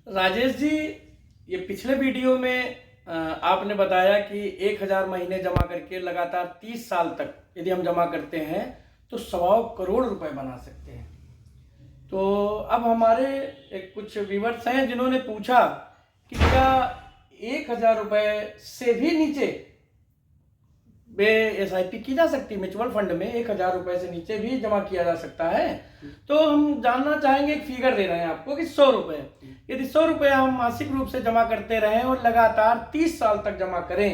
राजेश जी, ये पिछले वीडियो में आपने बताया कि 1000 महीने जमा करके लगातार 30 साल तक यदि हम जमा करते हैं तो 125 करोड़ रुपए बना सकते हैं। तो अब हमारे एक कुछ व्यूअर्स हैं जिन्होंने पूछा कि क्या 1000 रुपए से भी नीचे SIP की जा सकती है? म्यूचुअल फंड में 1000 रुपए से नीचे भी जमा किया जा सकता है। तो हम जानना चाहेंगे, एक फिगर दे रहे हैं आपको कि 100 रुपए, यदि 100 रुपए हम मासिक रूप से जमा करते रहें और लगातार 30 साल तक जमा करें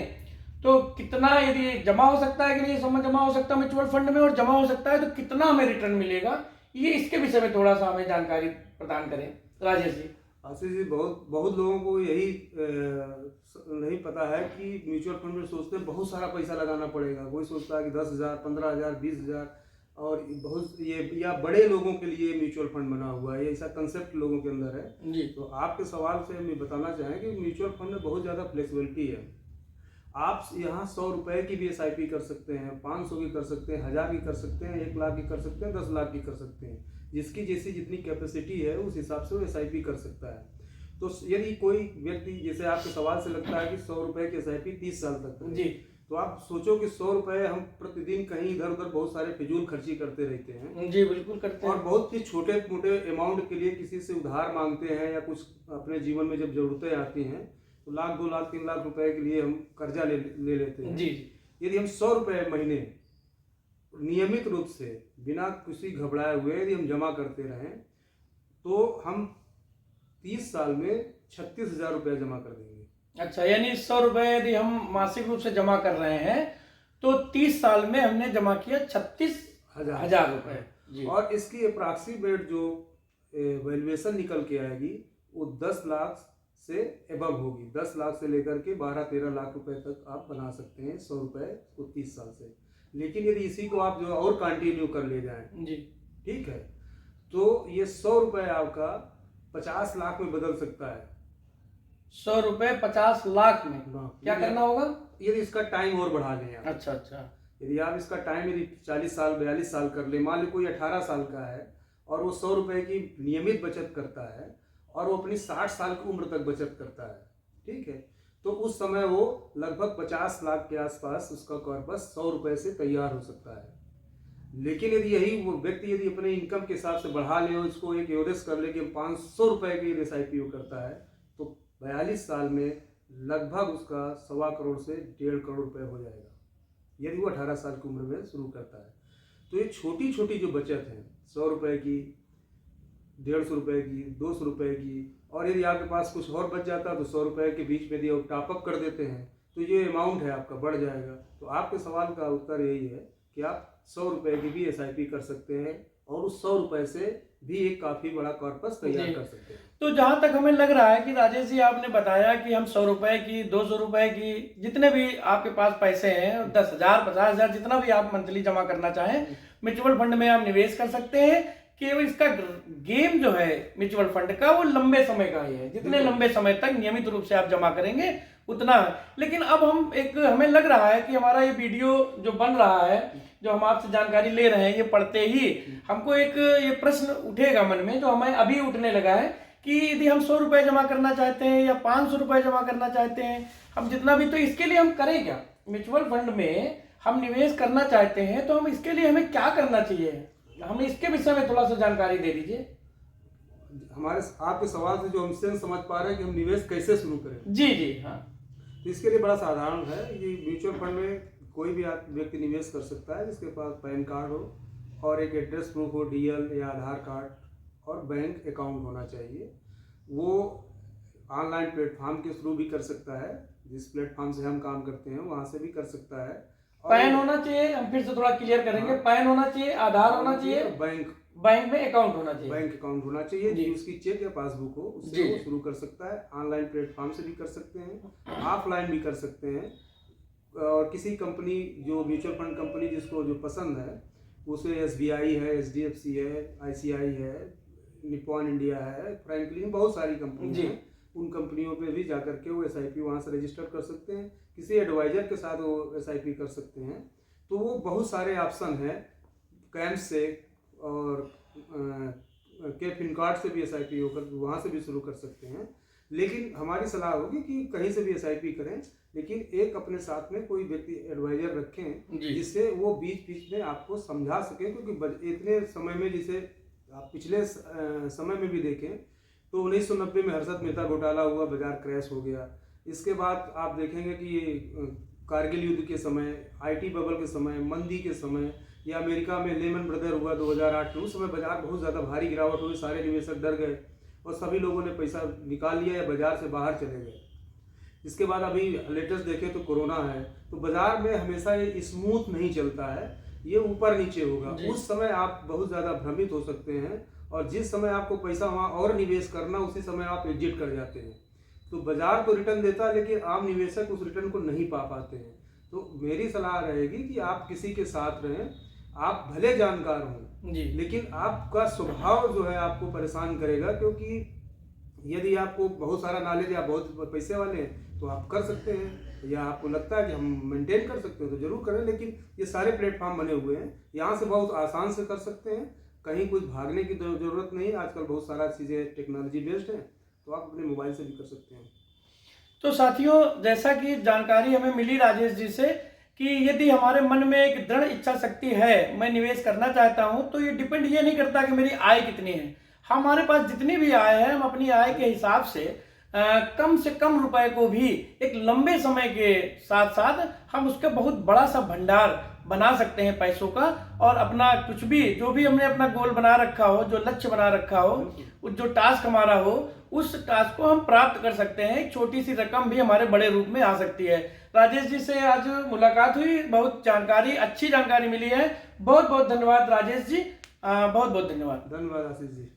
तो कितना, यदि जमा हो सकता है कि नहीं जमा हो सकता म्यूचुअल फंड में, और जमा हो सकता है तो कितना हमें रिटर्न मिलेगा, ये इसके विषय में थोड़ा सा हमें जानकारी प्रदान करें राजेश जी। आशीष जी, बहुत बहुत लोगों को यही नहीं पता है कि म्यूचुअल फंड में सोचते हैं बहुत सारा पैसा लगाना पड़ेगा। कोई सोचता है कि 10,000, 15,000, 20,000, और बहुत ये या बड़े लोगों के लिए म्यूचुअल फंड बना हुआ है, ऐसा कंसेप्ट लोगों के अंदर है जी। तो आपके सवाल से मैं बताना चाहें कि म्यूचुअल फंड में बहुत ज़्यादा फ्लेक्सिबिलिटी है। आप यहाँ 100 रुपए की भी SIP कर सकते हैं, 500 की कर सकते हैं, 1000 की कर सकते हैं, 1 लाख की कर सकते हैं, 10 लाख की कर सकते हैं। जिसकी जैसी जितनी कैपेसिटी है उस हिसाब से वो SIP कर सकता है। तो यदि कोई व्यक्ति, जैसे आपके सवाल से लगता है कि 100 रुपए की SIP 30 साल तक करें, जी, तो आप सोचो कि 100 रुपए हम प्रतिदिन कहीं इधर उधर बहुत सारे फिजूल खर्ची करते रहते हैं। जी बिल्कुल करते हैं। और बहुत ही छोटे मोटे अमाउंट के लिए किसी से उधार मांगते हैं, या कुछ अपने जीवन में जब जरूरतें आती हैं तो लाख, 2 लाख, 3 लाख रुपए के लिए हम कर्जा ले लेते हैं। जी। यदि हम 100 रुपए महीने नियमित रूप से बिना किसी घबराए हुए यदि हम जमा करते रहें तो हम 30 साल में 36,000 रुपये जमा कर देंगे। अच्छा, यानी 100 रुपए यदि हम मासिक रूप से जमा कर रहे हैं तो 30 साल में हमने जमा किया 36,000 रुपए जी। और इसकी अप्रॉक्सीमेट जो वैल्यूएशन निकल के आएगी वो 10 लाख से एबव होगी। 10 लाख से लेकर के 12-13 लाख रुपए तक आप बना सकते हैं 100 रुपए को 30 साल से। लेकिन यदि इसी को आप जो और कंटिन्यू कर ले जाएं जी, ठीक है, तो ये 100 रुपए आपका 50 लाख में बदल सकता है। 100 रुपए 50 लाख में क्या करना होगा? यदि इसका टाइम और बढ़ा लें आप। अच्छा अच्छा। यदि आप इसका टाइम यदि 40 साल 42 साल कर ले, मान लो कोई 18 साल का है और वो 100 रुपए की नियमित बचत करता है और वो अपनी 60 साल की उम्र तक बचत करता है, ठीक है, तो उस समय वो लगभग 50 लाख के आसपास उसका कॉर्पस 100 रुपए से तैयार हो सकता है। लेकिन यदि यही वो व्यक्ति यदि अपने इनकम के हिसाब से बढ़ा ले और इसको एक एवरेज कर ले कि 500 रुपए की SIP करता है तो 42 साल में लगभग उसका 1.25 करोड़ से 1.5 करोड़ रुपए हो जाएगा, यदि वो 18 साल की उम्र में शुरू करता है। तो ये छोटी छोटी जो बचत है 100 रुपए की, 150 रुपए की, 200 रुपए की, और यदि आपके पास कुछ और बच जाता है तो 100 रुपए के बीच में यदि आप टॉपअप कर देते हैं तो ये अमाउंट है आपका बढ़ जाएगा। तो आपके सवाल का उत्तर यही है कि आप 100 रुपए की भी SIP कर सकते हैं और उस 100 रुपए से भी एक काफी बड़ा कॉर्पस तैयार कर सकते हैं। तो जहां तक हमें लग रहा है कि राजेश जी आपने बताया कि हम 100 रुपए की, 200 रुपए की, जितने भी आपके पास पैसे हैं, 10,000, 50,000, जितना भी आप मंथली जमा करना चाहें म्यूचुअल फंड में आप निवेश कर सकते हैं। केवल इसका गेम जो है म्यूचुअल फंड का वो लंबे समय का ही है, जितने लंबे समय तक नियमित रूप से आप जमा करेंगे उतना है। लेकिन अब हमें लग रहा है कि हमारा ये वीडियो जो बन रहा है, जो हम आपसे जानकारी ले रहे हैं, ये पढ़ते ही हमको एक ये प्रश्न उठेगा मन में, जो हमें अभी उठने लगा है कि यदि हम 100 रुपए जमा करना चाहते हैं या 500 रुपए जमा करना चाहते हैं, हम जितना भी, तो इसके लिए हम करें क्या? म्यूचुअल फंड में हम निवेश करना चाहते हैं तो हम इसके लिए हमें क्या करना चाहिए? हमें इसके विषय में थोड़ा सा जानकारी दे दीजिए। हमारे आपके सवाल से जो हम समझ पा रहे हैं कि हम निवेश कैसे शुरू करें। जी जी हाँ। तो इसके लिए बड़ा साधारण है, ये म्यूचुअल फंड में कोई भी व्यक्ति निवेश कर सकता है जिसके पास पैन कार्ड हो और एक एड्रेस प्रूफ हो, DL या आधार कार्ड, और बैंक अकाउंट होना चाहिए। वो ऑनलाइन प्लेटफॉर्म के थ्रू भी कर सकता है, जिस प्लेटफॉर्म से हम काम करते हैं वहां से भी कर सकता है। पैन होना चाहिए, हम फिर से थोड़ा क्लियर करेंगे। पैन होना चाहिए, आधार होना चाहिए, बैंक में अकाउंट होना चाहिए। बैंक अकाउंट होना चाहिए जी, उसकी चेक या पासबुक हो, उससे वो शुरू कर सकता है। ऑनलाइन प्लेटफॉर्म से भी कर सकते हैं, ऑफलाइन भी कर सकते हैं। और किसी कंपनी, जो म्यूचुअल फंड कंपनी जिसको जो पसंद है, उसे SBI है, HDFC है, ICI है, निपॉन इंडिया है, फ्रैंकलिन, बहुत सारी कंपनी हैं। उन कंपनियों पे भी जाकर के वो SIP वहाँ से रजिस्टर कर सकते हैं। किसी एडवाइजर के साथ वो SIP कर सकते हैं। तो वो बहुत सारे ऑप्शन हैं, कैम्प से और के फिनकार्ड से भी SIP होकर वहाँ से भी शुरू कर सकते हैं। लेकिन हमारी सलाह होगी कि कहीं से भी SIP करें, लेकिन एक अपने साथ में कोई व्यक्ति एडवाइजर रखें जी। जिससे वो बीच बीच में आपको समझा सके, क्योंकि इतने समय में, जिसे आप पिछले समय में भी देखें तो 1990 में हर्षद मेहता घोटाला हुआ, बाजार क्रैश हो गया। इसके बाद आप देखेंगे कि कारगिल युद्ध के समय, IT बबल के समय, मंदी के समय, या अमेरिका में लेमन ब्रदर हुआ 2008 में, उस समय बाजार बहुत ज़्यादा भारी गिरावट हुई, सारे निवेशक डर गए और सभी लोगों ने पैसा निकाल लिया या बाजार से बाहर चले गए। इसके बाद अभी लेटेस्ट देखें तो कोरोना है, तो बाजार में हमेशा ये स्मूथ नहीं चलता है, ये ऊपर नीचे होगा। उस समय आप बहुत ज़्यादा भ्रमित हो सकते हैं और जिस समय आपको पैसा वहाँ और निवेश करना, उसी समय आप एग्जिट कर जाते हैं। तो बाजार तो रिटर्न देता है, लेकिन आम निवेशक उस रिटर्न को नहीं पा पाते हैं। तो मेरी सलाह रहेगी कि आप किसी के साथ रहें, आप भले जानकार हों जी। लेकिन आपका स्वभाव जो है आपको परेशान करेगा, क्योंकि यदि आपको बहुत सारा नॉलेज या बहुत पैसे वाले हैं तो आप कर सकते हैं, या आपको लगता है कि हम मेंटेन कर सकते हैं तो जरूर करें। लेकिन ये सारे प्लेटफॉर्म बने हुए हैं, यहाँ से बहुत आसान से कर सकते हैं, कहीं कुछ भागने की जरूरत नहीं है। आजकल बहुत सारा चीज़ें टेक्नोलॉजी बेस्ड हैं, तो आप अपने मोबाइल से भी कर सकते हैं। तो साथियों, जैसा कि जानकारी हमें मिली राजेश जी से कि यदि हमारे मन में एक दृढ़ इच्छा शक्ति है, मैं निवेश करना चाहता हूं, तो ये डिपेंड ये नहीं करता कि मेरी आय कितनी है। हमारे पास जितनी भी आय है, हम अपनी आय के हिसाब से कम से कम रुपए को भी एक लंबे समय के साथ साथ हम उसका बहुत बड़ा सा भंडार बना सकते हैं पैसों का, और अपना कुछ भी, जो भी हमने अपना गोल बना रखा हो, जो लक्ष्य बना रखा हो, जो टास्क हमारा हो, उस टास्क को हम प्राप्त कर सकते हैं। एक छोटी सी रकम भी हमारे बड़े रूप में आ सकती है। राजेश जी से आज मुलाकात हुई, बहुत जानकारी, अच्छी जानकारी मिली है। बहुत बहुत धन्यवाद राजेश जी, बहुत बहुत धन्यवाद। धन्यवाद आशीष जी।